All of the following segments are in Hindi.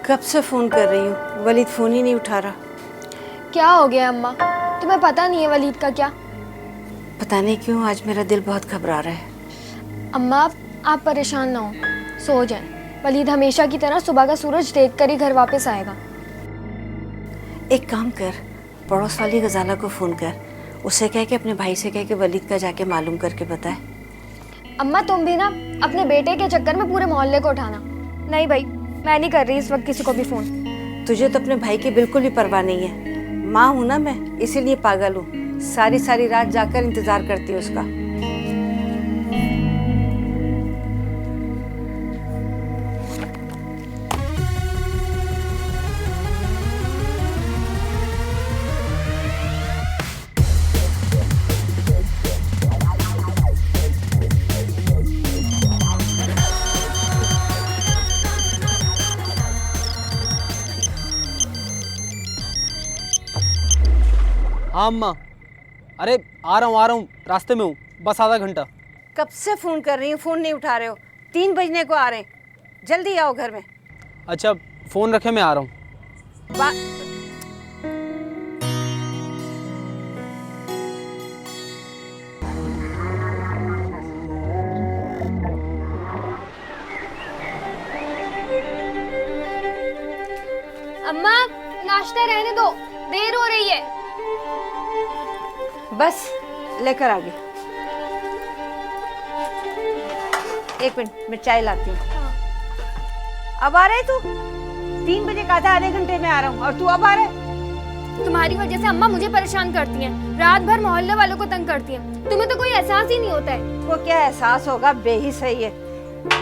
कब से फ़ोन कर रही हूँ, वलीद फ़ोन ही नहीं उठा रहा। क्या हो गया अम्मा? तुम्हें पता नहीं है वलीद का क्या? पता नहीं क्यों आज मेरा दिल बहुत घबरा रहा है। अम्मा आप परेशान ना हो, सो जाएं। वलीद हमेशा की तरह सुबह का सूरज देखकर ही घर वापस आएगा। एक काम कर, पड़ोस वाली गजाला को फ़ोन कर, उससे कह के अपने भाई से कह के वलीद का जाके मालूम करके बताए। अम्मा तुम भी ना अपने बेटे के चक्कर में पूरे मोहल्ले को उठाना। नहीं भाई, मैं नहीं कर रही इस वक्त किसी को भी फ़ोन। तुझे तो अपने भाई की बिल्कुल भी परवाह नहीं है। माँ हूँ ना मैं, इसीलिए पागल हूँ। सारी सारी रात जाकर इंतज़ार करती हूँ उसका। हाँ अम्मा, अरे आ रहा हूँ, रास्ते में हूँ, बस आधा घंटा। कब से फ़ोन कर रही हूँ, फ़ोन नहीं उठा रहे हो। 3 बजने को आ रहे हैं, जल्दी आओ घर में। अच्छा फ़ोन रखे, मैं आ रहा हूँ। अम्मा नाश्ता रहने दो, देर हो रही है। बस लेकर आ गई। एक मिनट, मैं चाय लाती हूँ। अब आ रहे तू? 3 बजे कहा था आधे घंटे में आ रहा हूँ, और तू अब आ रहे? तुम्हारी वजह से अम्मा मुझे परेशान करती हैं, रात भर मोहल्ले वालों को तंग करती हैं। तुम्हें तो कोई एहसास ही नहीं होता है। वो क्या एहसास होगा, बेही सही है।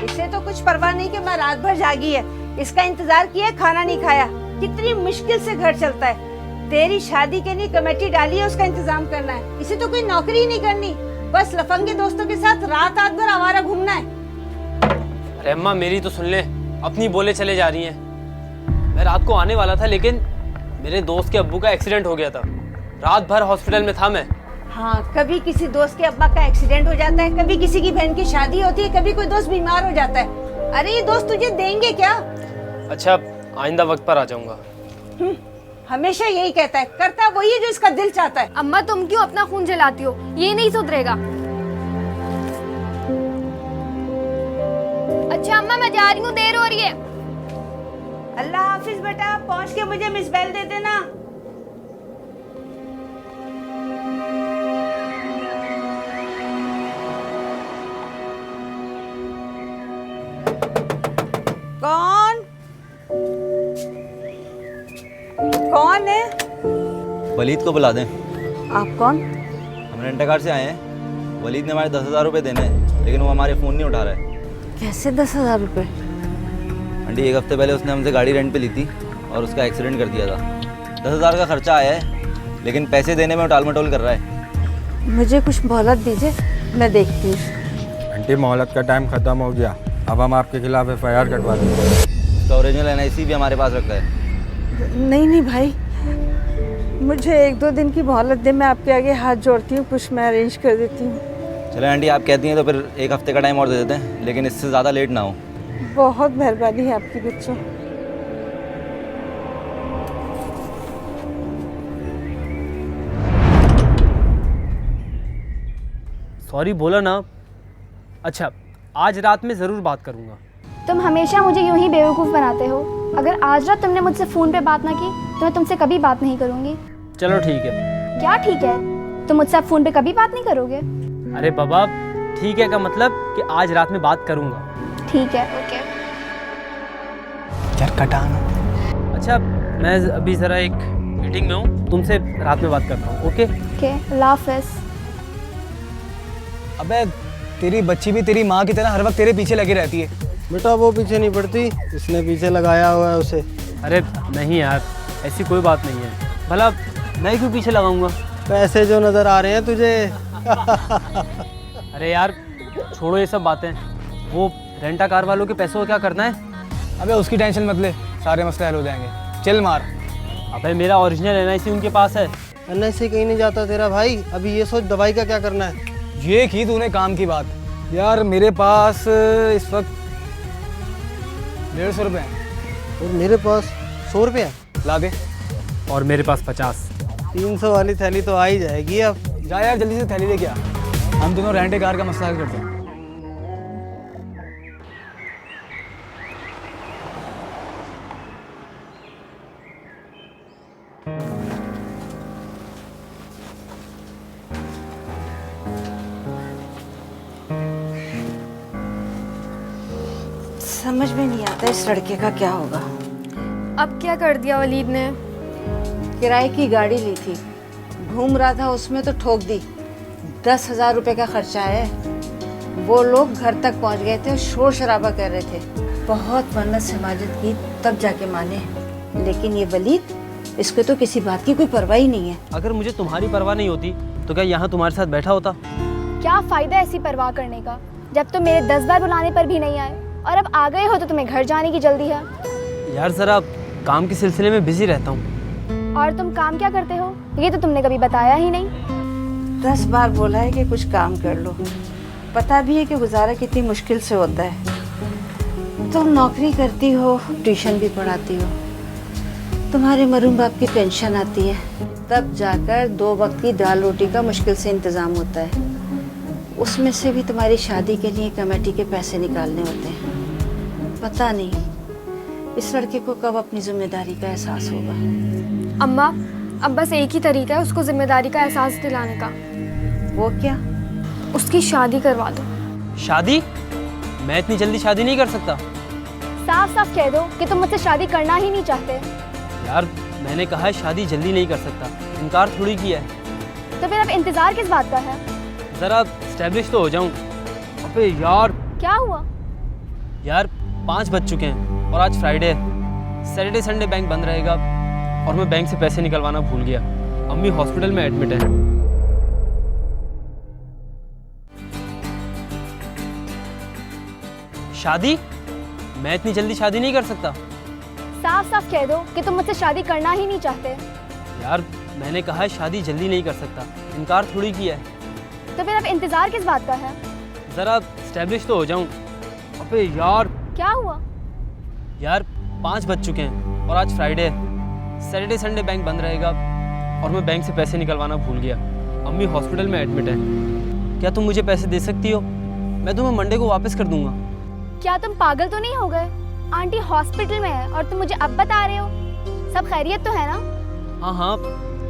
इसे तो कुछ परवाह नहीं कि मैं रात भर जागी है, इसका इंतजार किया, खाना नहीं खाया। कितनी मुश्किल से घर चलता है। तेरी शादी के लिए कमेटी डाली है, उसका इंतजाम करना है। इसे तो कोई नौकरी ही नहीं करनी, बस लफंगे दोस्तों के साथ रात रात भर आवारा घूमना है। अरे अम्मा मेरी तो सुन ले, अपनी बोले चले जा रही हैं। मैं रात को आने वाला था, लेकिन मेरे दोस्त के अब्बू का एक्सीडेंट हो गया था। रात भर हॉस्पिटल में था मैं। हाँ, कभी किसी दोस्त के अब्बा का एक्सीडेंट हो जाता है, कभी किसी की बहन की शादी होती है, कभी कोई दोस्त बीमार हो जाता है। अरे ये दोस्त तुझे देंगे क्या? अच्छा आइंदा वक्त पर आ जाऊंगा। हमेशा यही कहता है, करता वही है जो इसका दिल चाहता है। अम्मा तुम क्यों अपना खून जलाती हो? ये नहीं सुधरेगा। अच्छा अम्मा मैं जा रही हूँ, देर हो रही है। अल्लाह हाफिज बेटा, पहुँच के मुझे मिस बेल दे देना। कौन कौन है? वलीद को बुला दें। आप कौन? हम रेंट कार से आए हैं। वलीद ने हमारे 10,000 रुपये देने हैं, लेकिन वो हमारे फ़ोन नहीं उठा रहा है। कैसे 10,000 रुपये? आंटी 1 हफ्ते पहले उसने हमसे गाड़ी रेंट पे ली थी और उसका एक्सीडेंट कर दिया था। 10,000 का खर्चा आया है, लेकिन पैसे देने में टाल मटोल कर रहा है। मुझे कुछ मोहलत दीजिए, मैं देखती हूँ। आंटी मोहलत का टाइम ख़त्म हो गया, अब हम आपके खिलाफ FIR कटवा देंगे। उसका ओरिजिनल NIC भी हमारे पास रखा है। नहीं भाई, मुझे 1-2 दिन की मोहलत दे, मैं आपके आगे हाथ जोड़ती हूँ, कुछ मैं अरेंज कर देती हूँ। चले आंटी, आप कहती हैं तो फिर 1 हफ्ते का टाइम और दे देते हैं, लेकिन इससे ज़्यादा लेट ना हो। बहुत मेहरबानी है आपकी बच्चों। सॉरी बोला ना। अच्छा आज रात में ज़रूर बात करूँगा। तुम हमेशा मुझे यूं ही बेवकूफ़ बनाते हो। अगर आज रात तुमने मुझसे फ़ोन पे बात ना की तो मैं तुमसे कभी बात नहीं करूँगी। चलो ठीक है। क्या ठीक है? तुम मुझसे अब फ़ोन पे कभी बात नहीं करोगे? अरे बाबा, ठीक है का मतलब कि आज रात में बात करूँगा। ठीक है, ओके। यार कटान। अच्छा मैं अभी ज़रा एक मीटिंग में हूँ, तुमसे रात में बात करता हूँ। ओके ओके, अल्लाह हाफ़िज़। अबे तेरी बच्ची भी तेरी माँ की तरह हर वक्त तेरे पीछे लगी रहती है। बेटा वो पीछे नहीं पड़ती, इसने पीछे लगाया हुआ है उसे। अरे नहीं यार, ऐसी कोई बात नहीं है। भला मैं क्यों पीछे लगाऊंगा? पैसे जो नज़र आ रहे हैं तुझे। अरे यार छोड़ो ये सब बातें, वो रेंटा कार वालों के पैसों को क्या करना है? अबे उसकी टेंशन मत ले, सारे मसले हल हो जाएंगे। चिल मार। अबे मेरा ओरिजिनल NIC उनके पास है। NIC कहीं नहीं जाता तेरा भाई। अभी ये सोच दवाई का क्या करना है। ये की तूने काम की बात। यार मेरे पास इस वक्त 150 रुपये हैं। और मेरे पास 100 रुपये है। ला दे। और मेरे पास 50। 300 वाली थैली तो आ ही जाएगी अब। जा यार जल्दी से थैली लेके आ, हम दोनों रेंट कार का मसला हल करते हैं। समझ में नहीं आता इस लड़के का क्या होगा। अब क्या कर दिया वलीद ने? किराए की गाड़ी ली थी, घूम रहा था उसमें तो ठोक दी। 10,000 रुपए का खर्चा है। वो लोग घर तक पहुंच गए थे और शोर शराबा कर रहे थे। बहुत मन्नत से माजिद की तब जाके माने, लेकिन ये वलीद, इसको तो किसी बात की कोई परवाह ही नहीं है। अगर मुझे तुम्हारी परवाह नहीं होती तो क्या यहाँ तुम्हारे साथ बैठा होता? क्या फ़ायदा ऐसी परवाह करने का, जब तुम मेरे 10 बार बुलाने पर भी नहीं आए, और अब आ गए हो तो तुम्हें घर जाने की जल्दी है। यार ज़रा काम के सिलसिले में बिजी रहता हूँ। और तुम काम क्या करते हो, ये तो तुमने कभी बताया ही नहीं। 10 बार बोला है कि कुछ काम कर लो, पता भी है कि गुजारा कितनी मुश्किल से होता है। तुम नौकरी करती हो, ट्यूशन भी पढ़ाती हो, तुम्हारे मरूम बाप की पेंशन आती है, तब जाकर 2 वक्त की दाल रोटी का मुश्किल से इंतज़ाम होता है। उसमें से भी तुम्हारी शादी के लिए कमेटी के पैसे निकालने होते हैं। पता नहीं इस लड़के को कब अपनी जिम्मेदारी का एहसास होगा। अम्मा, अब बस एक ही तरीका है उसको जिम्मेदारी का एहसास दिलाने का। वो क्या? उसकी शादी करवा दो। शादी? मैं इतनी जल्दी शादी नहीं कर सकता। साफ साफ कह दो कि तुम मुझसे शादी करना ही नहीं चाहते। यार मैंने कहा है शादी जल्दी नहीं कर सकता, इनकार थोड़ी किया है। तो फिर अब इंतजार किस बात का है? ज़रा एस्टेब्लिश तो हो जाऊँ। अबे यार, क्या हुआ? यार 5 बज चुके हैं और आज फ्राइडे है। सैटरडे संडे बैंक बंद रहेगा और मैं बैंक से पैसे निकलवाना भूल गया। अम्मी हॉस्पिटल में एडमिट है। शादी? मैं इतनी जल्दी शादी नहीं कर सकता। साफ साफ कह दो कि तुम मुझसे शादी करना ही नहीं चाहते। यार मैंने कहा है शादी जल्दी नहीं कर सकता, इनकार थोड़ी किया है। तो फिर अब इंतजार किस बात का है? ज़रा एस्टेब्लिश तो हो जाऊँ। अबे यार, क्या हुआ? यार 5 बज चुके हैं और आज फ्राइडे है। सैटरडे संडे बैंक बंद रहेगा और मैं बैंक से पैसे निकलवाना भूल गया। अम्मी हॉस्पिटल में एडमिट है। क्या तुम मुझे पैसे दे सकती हो? मैं तुम्हें मंडे को वापस कर दूंगा। क्या तुम पागल तो नहीं हो गए? आंटी हॉस्पिटल में है और तुम मुझे अब बता रहे हो? सब खैरियत तो है ना? हाँ हाँ,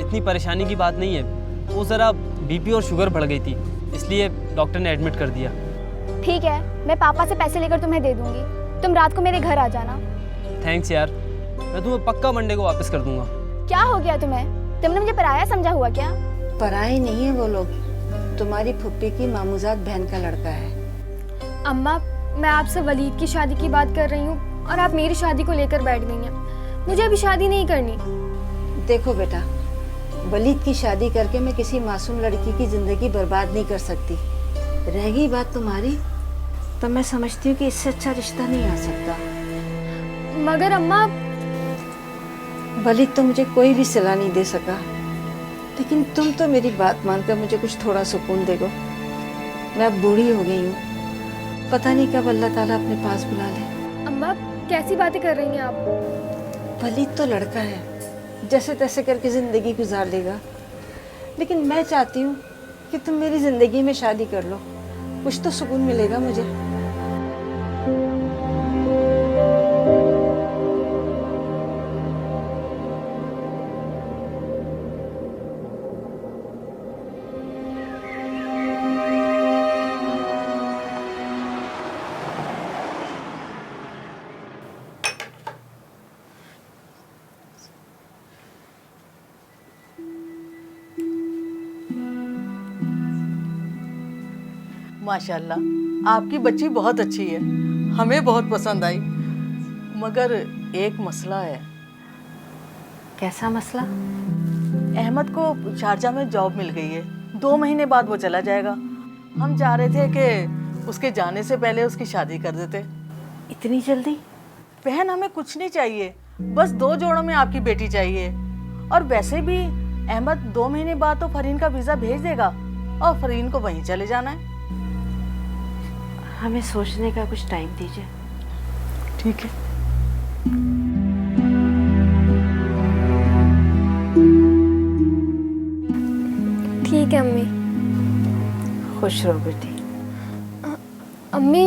इतनी परेशानी की बात नहीं है। वो ज़रा बीपी और शुगर बढ़ गई थी, इसलिए डॉक्टर ने एडमिट कर दिया। ठीक है, मैं पापा से पैसे लेकर तुम्हें दे दूंगी। तुम रात को मेरे घर आ जाना। थैंक्स यार, मैं तुम्हें पक्का मंडे को वापस कर दूंगा। क्या हो गया तुम्हें? तुमने मुझे पराया समझा हुआ क्या? पराई नहीं है वो लोग, तुम्हारी फुप्पी की मामूजात बहन का लड़का है। अम्मा, मैं आपसे वलीद की शादी की बात कर रही हूँ और आप मेरी शादी को लेकर बैठ गई हैं। मुझे अभी शादी नहीं करनी। देखो बेटा, वलीद की शादी करके मैं किसी मासूम लड़की की ज़िंदगी बर्बाद नहीं कर सकती। रहेगी बात तुम्हारी, तो मैं समझती हूँ कि इससे अच्छा रिश्ता नहीं आ सकता। मगर अम्मा, वलीद तो मुझे कोई भी सिला नहीं दे सका, लेकिन तुम तो मेरी बात मानकर मुझे कुछ थोड़ा सुकून दे दो। मैं अब बूढ़ी हो गई हूँ, पता नहीं कब अल्लाह ताला अपने पास बुला ले। अम्मा कैसी बातें कर रही हैं आप? वलीद तो लड़का है, जैसे तैसे करके ज़िंदगी गुजार लेगा, लेकिन मैं चाहती हूँ कि तुम मेरी ज़िंदगी में शादी कर लो, कुछ तो सुकून मिलेगा मुझे। माशाल्लाह, आपकी बच्ची बहुत अच्छी है, हमें बहुत पसंद आई। मगर एक मसला है। कैसा मसला? अहमद को शारजा में जॉब मिल गई है, 2 महीने बाद वो चला जाएगा। हम चाह रहे थे कि उसके जाने से पहले उसकी शादी कर देते। इतनी जल्दी? बहन, हमें कुछ नहीं चाहिए, बस 2 जोड़ों में आपकी बेटी चाहिए। और वैसे भी अहमद 2 महीने बाद तो फरीन का वीज़ा भेज देगा और फरीन को वहीं चले जाना है। हमें सोचने का कुछ टाइम दीजिए। ठीक है। खुश रहो बेटी। अम्मी,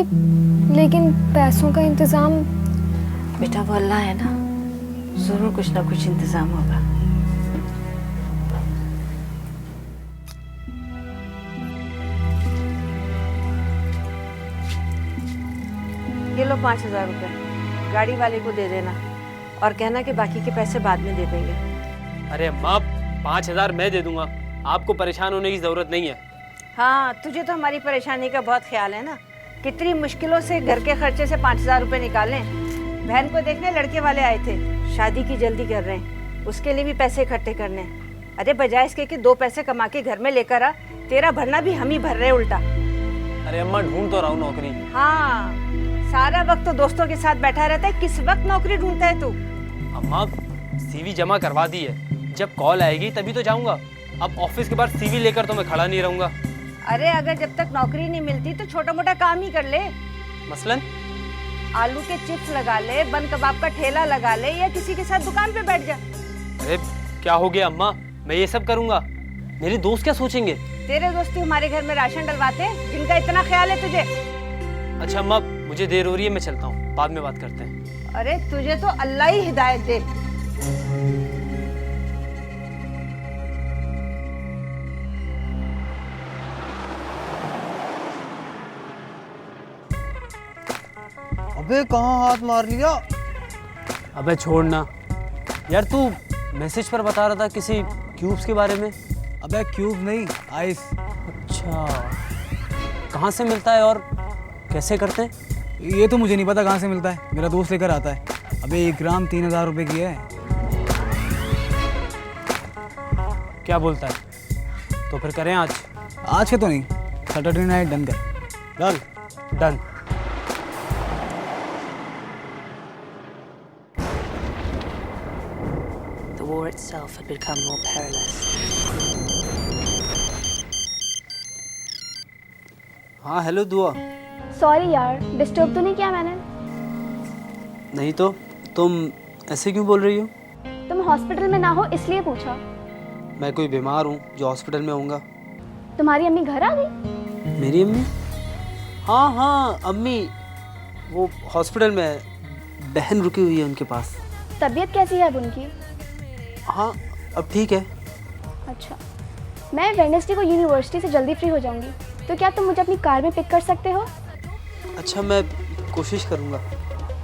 लेकिन पैसों का इंतज़ाम। बेटा वो अल्लाह है ना, जरूर कुछ ना कुछ इंतजाम होगा। ये लो 5,000 रुपए, गाड़ी वाले को दे देना और कहना कि बाकी के पैसे बाद में दे देंगे। अरे अम्मा 5,000 मैं दे दूंगा, आपको परेशान होने की ज़रूरत नहीं है। हाँ, तुझे तो हमारी परेशानी का बहुत ख्याल है ना। कितनी मुश्किलों से घर के खर्चे से 5,000 रुपए निकाले। बहन को देखने लड़के वाले आए थे, शादी की जल्दी कर रहे हैं, उसके लिए भी पैसे इकट्ठे करने हैं। अरे बजाय इसके कि 2 पैसे कमा के घर में लेकर आ, तेरा भरना भी हम ही भर रहे उल्टा। अरे अम्मा ढूंढ तो रहा हूँ नौकरी। हाँ, सारा वक्त तो दोस्तों के साथ बैठा रहता है, किस वक्त नौकरी ढूंढता है तू? अम्मा सीवी जमा करवा दी है, जब कॉल आएगी तभी तो जाऊंगा। अब ऑफिस के बाद सीवी लेकर तो मैं खड़ा नहीं रहूंगा। अरे अगर जब तक नौकरी नहीं मिलती तो छोटा मोटा काम ही कर ले। मसलन आलू के चिप्स लगा ले, बन कबाब का ठेला लगा ले, या किसी के साथ दुकान पे बैठ जा। अरे क्या हो गया अम्मा, मैं ये सब करूंगा, मेरे दोस्त क्या सोचेंगे? तेरे दोस्त हमारे घर में राशन डलवाते हैं, जिनका इतना ख्याल है तुझे। अच्छा अम्मा मुझे देर हो रही है, मैं चलता हूँ, बाद में बात करते हैं। अरे तुझे तो अल्लाह ही हिदायत दे। अबे कहाँ हाथ मार लिया? अबे छोड़ना यार, तू मैसेज पर बता रहा था किसी क्यूब्स के बारे में। अबे क्यूब नहीं, आइस। अच्छा, कहाँ से मिलता है और कैसे करते हैं? ये तो मुझे नहीं पता कहाँ से मिलता है, मेरा दोस्त लेकर आता है। अबे 1 ग्राम 3,000 रुपए की है। क्या बोलता है? तो फिर करें आज? आज के तो नहीं, सैटरडे नाइट डन कर। Done done. The war itself had become more perilous. हाँ हेलो दुआ। सॉरी यार, डिस्टर्ब तो नहीं किया मैंने? नहीं तो तुम ऐसे क्यों बोल रही हो? तुम हॉस्पिटल में ना हो इसलिए पूछा। मैं कोई बीमार हूँ जो हॉस्पिटल में होऊंगा। तुम्हारी अम्मी घर आ गई? मेरी अम्मी? हाँ हाँ अम्मी, वो हॉस्पिटल में है, बहन रुकी हुई है उनके पास। तबीयत कैसी है अब उनकी? हाँ अब ठीक है। अच्छा, मैं वेडनेसडे को यूनिवर्सिटी से जल्दी फ्री हो जाऊंगी, तो क्या तुम मुझे अपनी कार में पिक कर सकते हो? अच्छा मैं कोशिश करूँगा।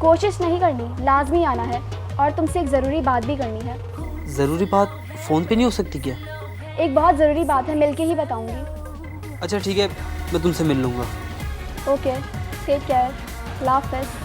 कोशिश नहीं करनी, लाजमी आना है, और तुमसे एक ज़रूरी बात भी करनी है। ज़रूरी बात फ़ोन पे नहीं हो सकती क्या? एक बहुत ज़रूरी बात है, मिलके ही बताऊंगी। अच्छा ठीक है, मैं तुमसे मिल लूँगा। ओके, टेक केयर, अल्लाह हाफ़िज़।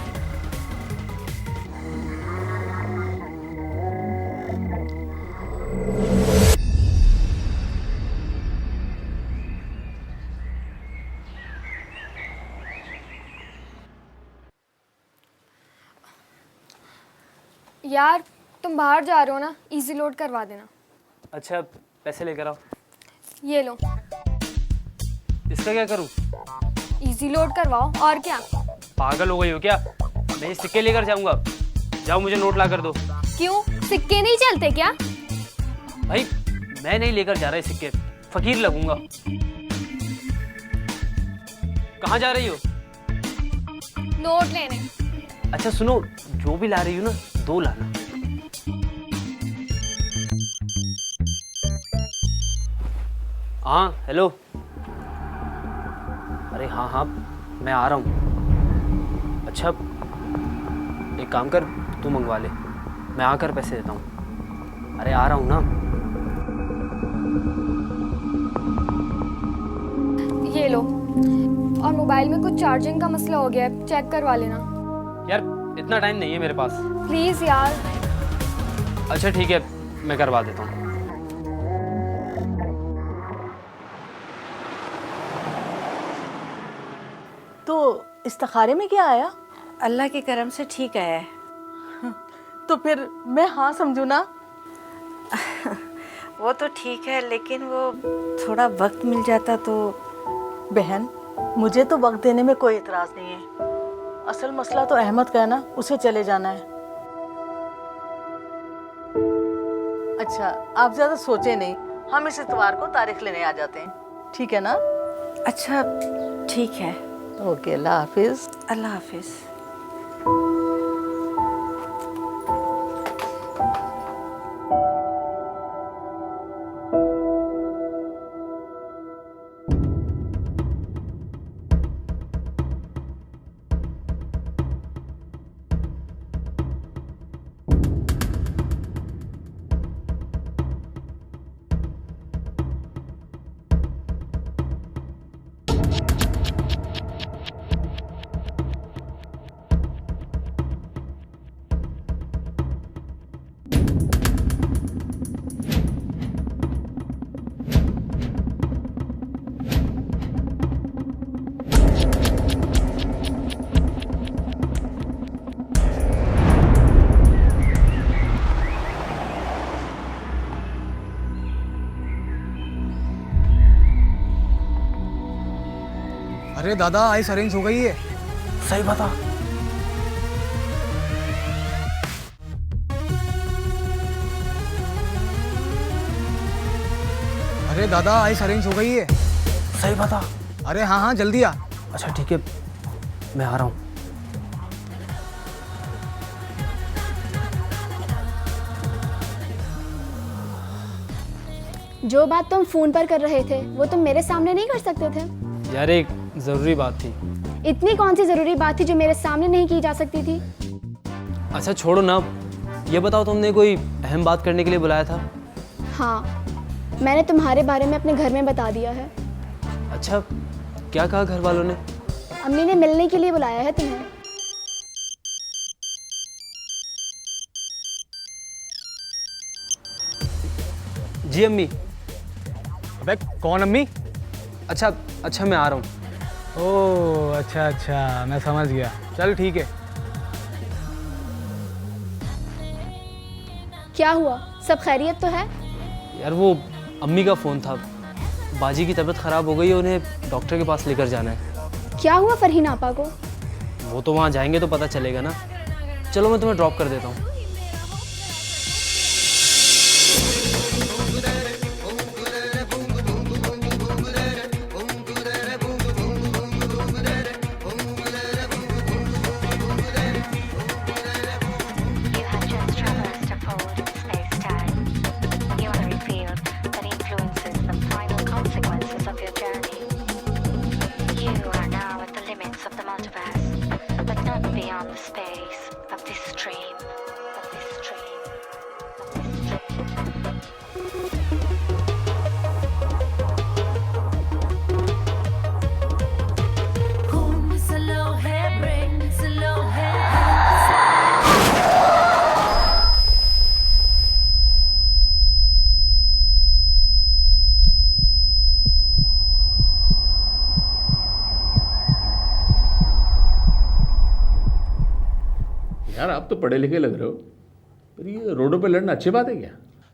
यार तुम बाहर जा रहे हो ना, इजी लोड करवा देना। अच्छा पैसे लेकर आओ। ये लो। इसका क्या करूँ? इजी लोड करवाओ, और क्या? पागल हो गई हो क्या? मैं ये सिक्के लेकर जाऊँगा, जाओ मुझे नोट ला कर दो। क्यों, सिक्के नहीं चलते क्या? भाई मैं नहीं लेकर जा रहा ये सिक्के, फकीर लगूंगा। कहाँ जा रही हो? नोट लेने। अच्छा सुनो, जो भी ला रही हो ना 2 लाना। हाँ हेलो। अरे हाँ हाँ मैं आ रहा हूँ। अच्छा एक काम कर, तू मंगवा ले, मैं आकर पैसे देता हूँ। अरे आ रहा हूँ ना। ये लो। और मोबाइल में कुछ चार्जिंग का मसला हो गया है, चेक करवा लेना। यार इतना टाइम नहीं है मेरे पास। प्लीज़ यार। अच्छा ठीक है, मैं करवा देता हूँ। तो इस्तिखारे में क्या आया? अल्लाह के करम से ठीक आया है। तो फिर मैं हाँ समझू ना? वो तो ठीक है, लेकिन वो थोड़ा वक्त मिल जाता तो। बहन मुझे तो वक्त देने में कोई इतराज नहीं है, असल मसला तो अहमद का है ना, उसे चले जाना है। अच्छा आप ज्यादा सोचे नहीं, हम इस इतवार को तारीख लेने आ जाते हैं, ठीक है ना? अच्छा ठीक है, ओके, अल्लाह हाफिज। अल्लाह हाफिज। अरे दादा आइस अरेंज हो गई है। सही बता। अरे दादा आइस अरेंज हो गई है। सही बता। अरे हाँ हाँ जल्दी आ। अच्छा ठीक है, मैं आ रहा हूँ। जो बात तुम फ़ोन पर कर रहे थे वो तुम मेरे सामने नहीं कर सकते थे? यार एक ज़रूरी बात थी। इतनी कौन सी ज़रूरी बात थी जो मेरे सामने नहीं की जा सकती थी? अच्छा छोड़ो ना, ये बताओ तुमने कोई अहम बात करने के लिए बुलाया था? हाँ, मैंने तुम्हारे बारे में अपने घर में बता दिया है। अच्छा, क्या कहा घर वालों ने? अम्मी ने मिलने के लिए बुलाया है तुम्हें। जी अम्मी। अबे कौन अम्मी? अच्छा अच्छा मैं आ रहा हूँ। ओह अच्छा अच्छा, मैं समझ गया। चल ठीक है। क्या हुआ, सब खैरियत तो है? यार वो अम्मी का फ़ोन था, बाजी की तबीयत ख़राब हो गई है, उन्हें डॉक्टर के पास लेकर जाना है। क्या हुआ फरहीन आपा को? वो तो वहाँ जाएंगे तो पता चलेगा ना। चलो मैं तुम्हें ड्रॉप कर देता हूँ। You have just traversed a fold in space-time. You are a field that influences the final consequences of your journey. You are now at the limits of the multiverse, but not beyond the space of this stream. Of this stream. Of this stream. यार आप तो पढ़े लिखे लग रहे हो, पर ये रोडों पे लड़ना अच्छी बात है क्या?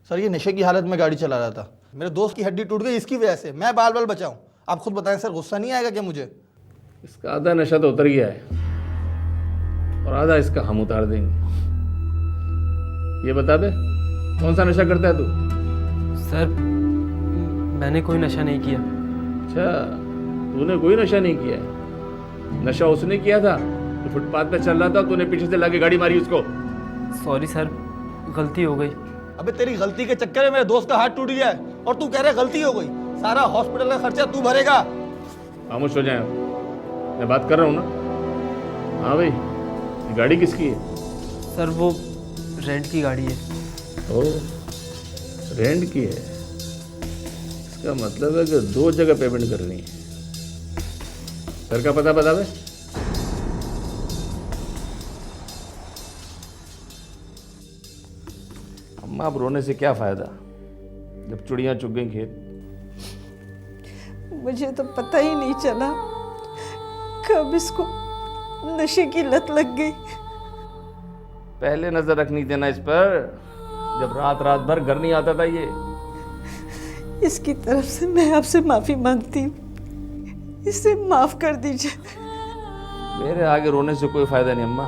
सर ये नशे की हालत में गाड़ी चला रहा था, मेरे दोस्त की हड्डी टूट गई इसकी वजह से। मैं बाल बाल बचाऊं, आप खुद बताएं सर, गुस्सा नहीं आएगा क्या मुझे? इसका आधा नशा तो उतर गया है और आधा इसका हम उतार देंगे। ये बता दे कौन सा नशा करता है तू? सर मैंने कोई नशा नहीं किया। अच्छा तूने कोई नशा नहीं किया है? नशा उसने किया था तो फुटपाथ पे चल रहा था, तूने पीछे से लाके गाड़ी मारी उसको। सॉरी सर, गलती हो गई। अबे तेरी गलती के चक्कर में मेरे दोस्त का हाथ टूट गया है और तू कह रहा है गलती हो गई। सारा हॉस्पिटल का खर्चा तू भरेगा। खामोश हो जाए, मैं बात कर रहा हूँ ना। हाँ भाई, ये गाड़ी किसकी है? सर वो रेंट की गाड़ी है। ओह रेंट की है, इसका मतलब है कि 2 जगह पेमेंट करनी है। घर का पता बता दे। अम्मा अब रोने से क्या फायदा जब चुड़ियां चुग गई खेत। मुझे तो पता ही नहीं चला कब इसको नशे की लत लग गई। पहले नजर रखनी थी ना इस पर, जब रात रात भर घर नहीं आता था ये। इसकी तरफ से मैं आपसे माफी मांगती हूँ, इसे माफ कर दीजिए। मेरे आगे रोने से कोई फायदा नहीं अम्मा,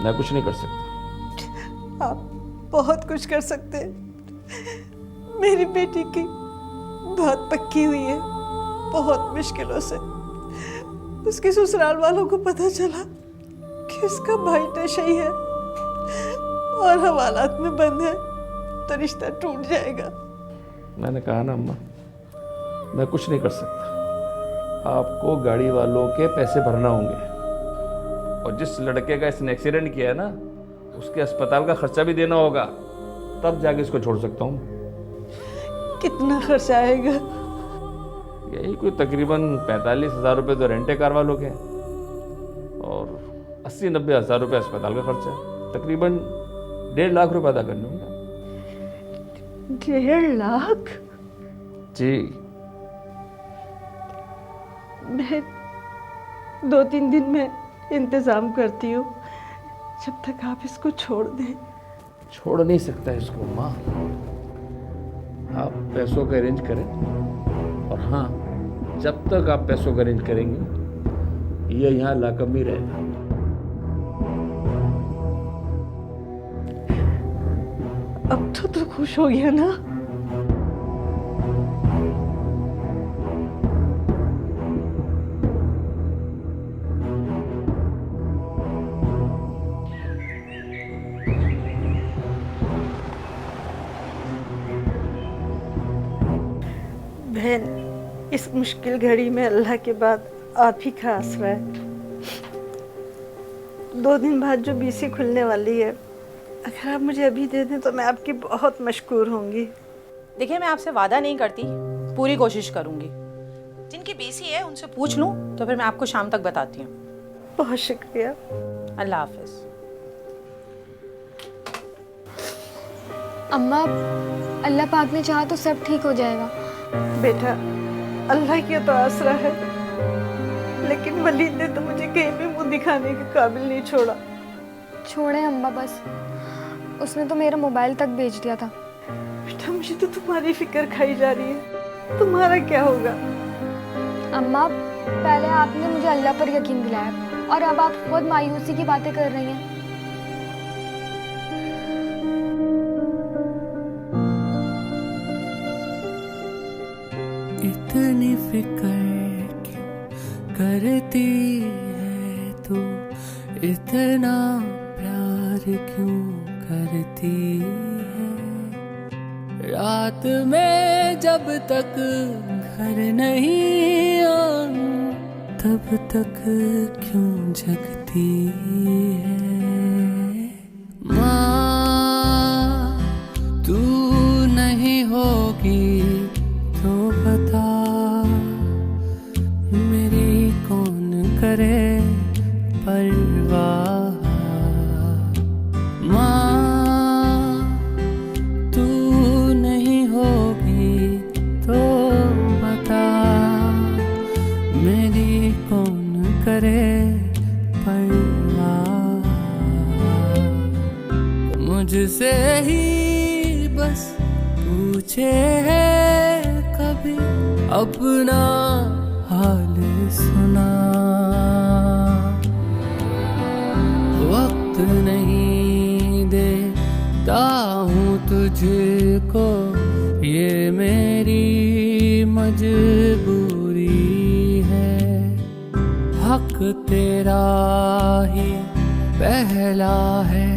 मैं कुछ नहीं कर सकता। आप बहुत कुछ कर सकते हैं। मेरी बेटी की बहुत पक्की हुई है, बहुत मुश्किलों से उसके ससुराल वालों को पता चला कि उसका भाई नशेड़ी है और हवालात में बंद है, तो रिश्ता टूट जाएगा। मैंने कहा ना अम्मा, मैं कुछ नहीं कर सकता। आपको गाड़ी वालों के पैसे भरना होंगे, और जिस लड़के का इसने एक्सीडेंट किया है ना, उसके अस्पताल का खर्चा भी देना होगा, तब जाके इसको छोड़ सकता हूँ। कितना खर्चा आएगा? यही कोई तकरीबन 45,000 रुपये तो रेंटे कार वालों के, और 80-90 हज़ार रुपये अस्पताल का खर्चा है। तकरीबन 1.5 लाख रुपये अदा करने होंगे। 1.5 लाख? जी। मैं 2-3 दिन में इंतज़ाम करती हूँ, जब तक आप इसको छोड़ दें। छोड़ नहीं सकता इसको माँ। आप पैसों का अरेंज करें, और हाँ, जब तक आप पैसों का अरेंज करेंगे ये यहाँ लाकअप में रहेगा। अब तो खुश हो गया ना? बहन, इस मुश्किल घड़ी में अल्लाह के बाद आप ही का आसरा है। 2 दिन बाद जो बीसी खुलने वाली है, अगर आप मुझे अभी दे दें तो मैं आपकी बहुत मशकूर होंगी। देखिए, मैं आपसे वादा नहीं करती, पूरी कोशिश करूंगी। जिनकी बीसी है उनसे पूछ लूं तो फिर मैं आपको शाम तक बताती हूँ। बहुत शुक्रिया। अल्लाह हाफिज। अम्मा, अल्लाह पाक ने चाहा तो सब ठीक हो जाएगा। बेटा, अल्लाह की तो आसरा है, लेकिन वलीद ने तो मुझे कहीं भी मुंह दिखाने के काबिल नहीं छोड़ा। छोड़े अम्मा बस, उसने तो मेरा मोबाइल तक बेच दिया था। बेटा, मुझे तो तुम्हारी फिक्र खाई जा रही है। तुम्हारा क्या होगा? अम्मा, पहले आपने मुझे अल्लाह पर यकीन दिलाया, और अब आप खुद मायूसी की बातें कर रही हैं। इतनी फिक्र क्यों करती है तू, इतना प्यार क्यों करती है? रात में जब तक घर नहीं आऊं, तब तक क्यों जगती है? माँ, तू नहीं होगी तो बता, मेरी कौन करे परवाह? माँ, तू नहीं होगी तो बता, मेरी कौन करे परवाह? मुझसे ही बस पूछे है कभी अपना हाल सुना, वक्त नहीं देता हूँ तुझको, ये मेरी मजबूरी है। हक तेरा ही पहला है,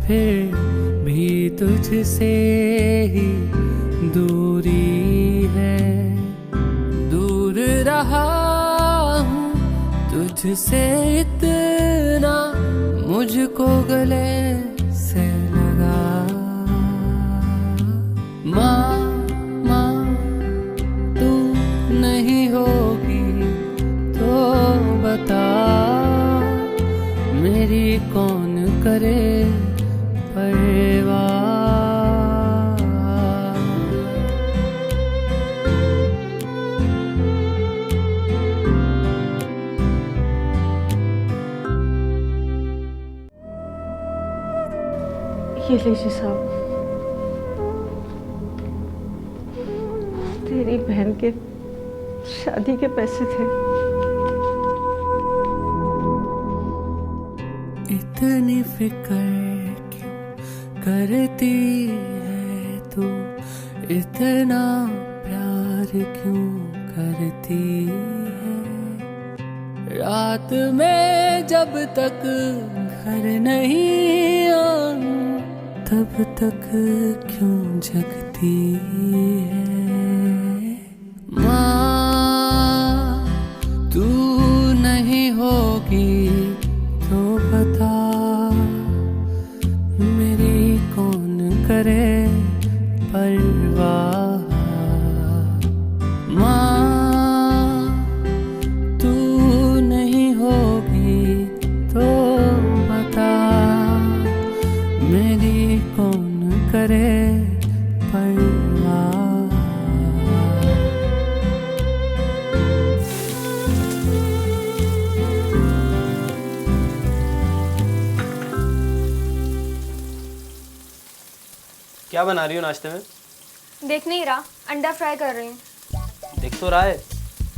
फिर भी तुझसे ही दूरी है। दूर रहा हूँ तुझसे इतना, मुझको गले से लगा। माँ, माँ, तू नहीं होगी तो बता, मेरी कौन करे परवाह? ये लीजिए साहब, तेरी बहन के शादी के पैसे थे। इतनी फिक्र क्यों करती है तू, इतना प्यार क्यों करती है। रात में जब तक घर नहीं आऊं तब तक क्यों जगती है। माँ तू नहीं होगी तो बता मेरी कौन करे परवाह। माँ तू नहीं होगी तो बता मेरी कौन करे परवाह। क्या बना रही हो नाश्ते में? देख नहीं रहा, अंडा फ्राई कर रही हूँ। देख तो रहा है,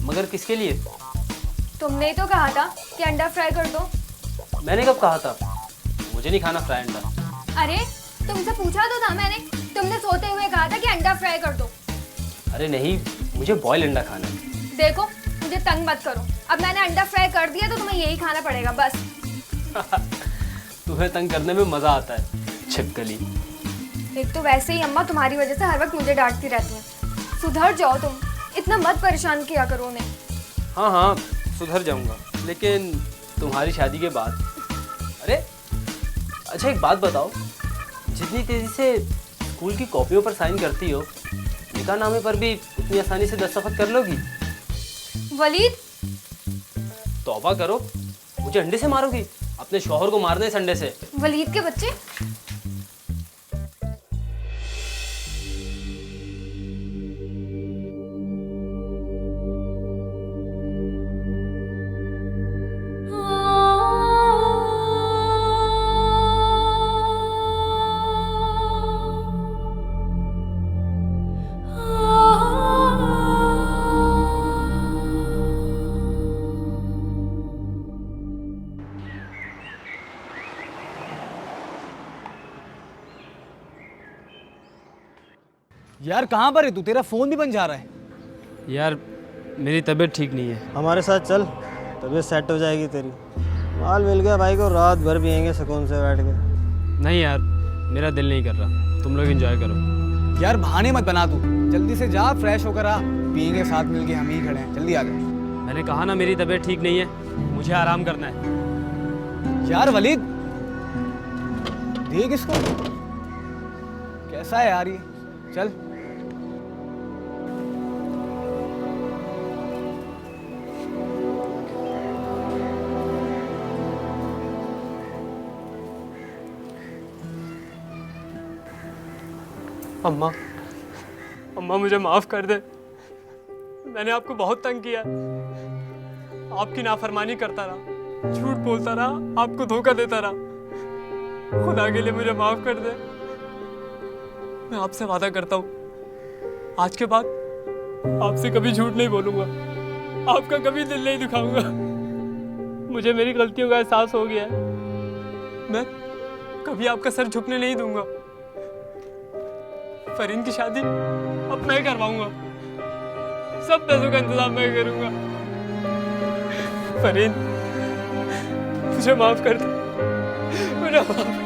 मगर किसके लिए? तुमने ही तो कहा था कि अंडा फ्राई कर दो। मैंने कब कहा था? मुझे नहीं खाना फ्राई अंडा। अरे तुमसे पूछा तो था मैंने, तुमने सोते हुए कहा था कि अंडा फ्राई कर दो। अरे नहीं, मुझे बॉयल अंडा खाना है। देखो मुझे तंग मत करो, अब मैंने अंडा फ्राई कर दिया तो तुम्हें यही खाना पड़ेगा बस। तुम्हें तंग करने में मजा आता है, छिपकली। एक तो वैसे ही अम्मा तुम्हारी वजह से हर वक्त मुझे डांटती रहती हैं। सुधर जाओ तुम, इतना मत परेशान किया करो उन्हें। हाँ हाँ सुधर जाऊंगा, लेकिन तुम्हारी शादी के बाद। अरे अच्छा एक बात बताओ, जितनी तेजी से स्कूल की कॉपियों पर साइन करती हो, निकाहनामे पर भी उतनी आसानी से दस्तखत कर लोगी? वलीद तौबा करो, मुझे अंडे से मारोगी? अपने शौहर को मारना इस अंडे से। वलीद के बच्चे, यार कहाँ पर है तू? तेरा फ़ोन भी बंद जा रहा है। यार मेरी तबीयत ठीक नहीं है। हमारे साथ चल, तबीयत सेट हो जाएगी तेरी। माल मिल गया भाई को, रात भर पियेंगे सुकून से बैठ के। नहीं यार, मेरा दिल नहीं कर रहा, तुम लोग एंजॉय करो। यार बहाने मत बना तू, जल्दी से जा, फ्रेश होकर आ, पियेंगे साथ मिलके, हम ही खड़े हैं, जल्दी आ जा। मैंने कहा ना मेरी तबीयत ठीक नहीं है, मुझे आराम करना है। यार वलीद देख इसको, कैसा है यार ये, चल। अम्मा, अम्मा मुझे माफ कर दे, मैंने आपको बहुत तंग किया, आपकी नाफरमानी करता रहा, झूठ बोलता रहा, आपको धोखा देता रहा। खुदा के लिए मुझे माफ कर दे। मैं आपसे वादा करता हूँ, आज के बाद आपसे कभी झूठ नहीं बोलूंगा, आपका कभी दिल नहीं दुखाऊंगा। मुझे मेरी गलतियों का एहसास हो गया है, मैं कभी आपका सर झुकने नहीं दूंगा। फरीन की शादी अब मैं करवाऊंगा, सब पैसों का इंतजाम मैं करूंगा। फरीन मुझे माफ कर दो, मुझे माफ।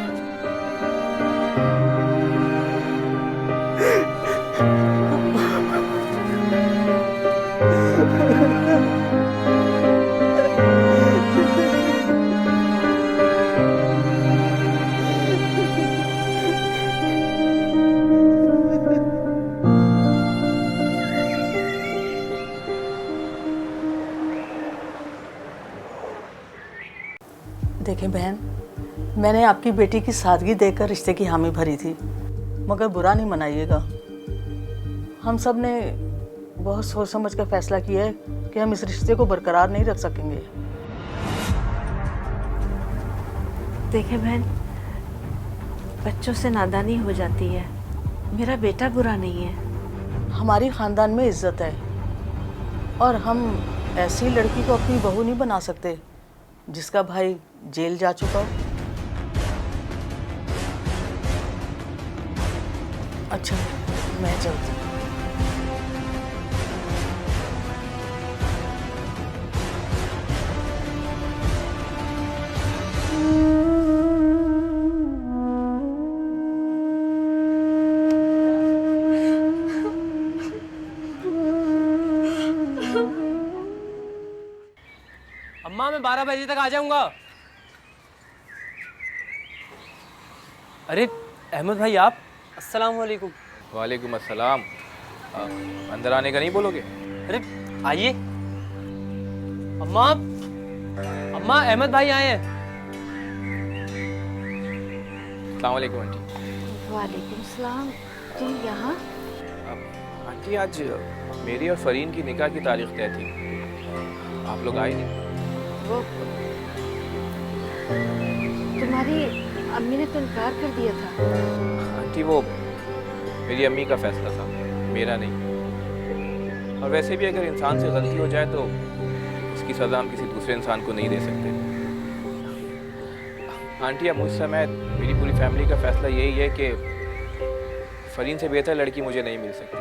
देखिए बहन, मैंने आपकी बेटी की सादगी देखकर रिश्ते की हामी भरी थी, मगर बुरा नहीं मनाइएगा। हम सब ने बहुत सोच समझ कर फैसला किया है कि हम इस रिश्ते को बरकरार नहीं रख सकेंगे। देखे बहन, बच्चों से नादानी हो जाती है, मेरा बेटा बुरा नहीं है। हमारी खानदान में इज्जत है और हम ऐसी लड़की को अपनी बहू नहीं बना सकते जिसका भाई जेल जा चुका हो। अच्छा मैं चलती हूँ। अम्मा मैं 12 बजे तक आ जाऊंगा। अरे अहमद भाई आप, अस्सलाम वालेकुम। वालेकुम अस्सलाम। अंदर आने का नहीं बोलोगे? अरे आइए। अम्मा अम्मा अहमद भाई आए हैं। अस्सलाम वालेकुम आंटी। वालेकुम सलाम। तुम यहाँ? आंटी आज मेरी और फरीन की निकाह की तारीख तय थी, आप लोग आए नहीं। वो तुम्हारी अम्मी ने तो इनकार कर दिया था। आंटी वो मेरी अम्मी का फैसला था, मेरा नहीं। और वैसे भी अगर इंसान से गलती हो जाए तो उसकी सज़ा हम किसी दूसरे इंसान को नहीं दे सकते। आंटी अब उस समय मेरी पूरी फैमिली का फैसला यही है कि फरीन से बेहतर लड़की मुझे नहीं मिल सकती।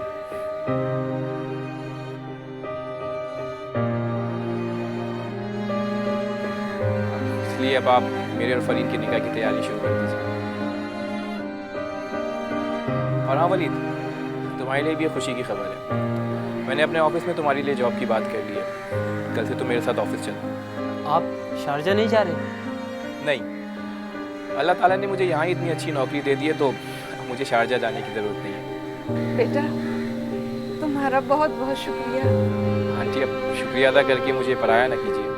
इसलिए अब आप मेरे और फरीन की निकाह की तैयारी शुरू कर दीजिए। और हाँ वलीद, तुम्हारे लिए भी ये खुशी की खबर है, मैंने अपने ऑफिस में तुम्हारे लिए जॉब की बात कर ली है। कल से तुम मेरे साथ ऑफिस चलो। आप शारजा नहीं जा रहे? नहीं, अल्लाह ताला ने मुझे यहाँ ही इतनी अच्छी नौकरी दे दी है तो मुझे शारजा जाने की ज़रूरत नहीं है। बेटा तुम्हारा बहुत बहुत शुक्रिया। आंटी अब शुक्रिया अदा करके मुझे पराया ना कीजिए।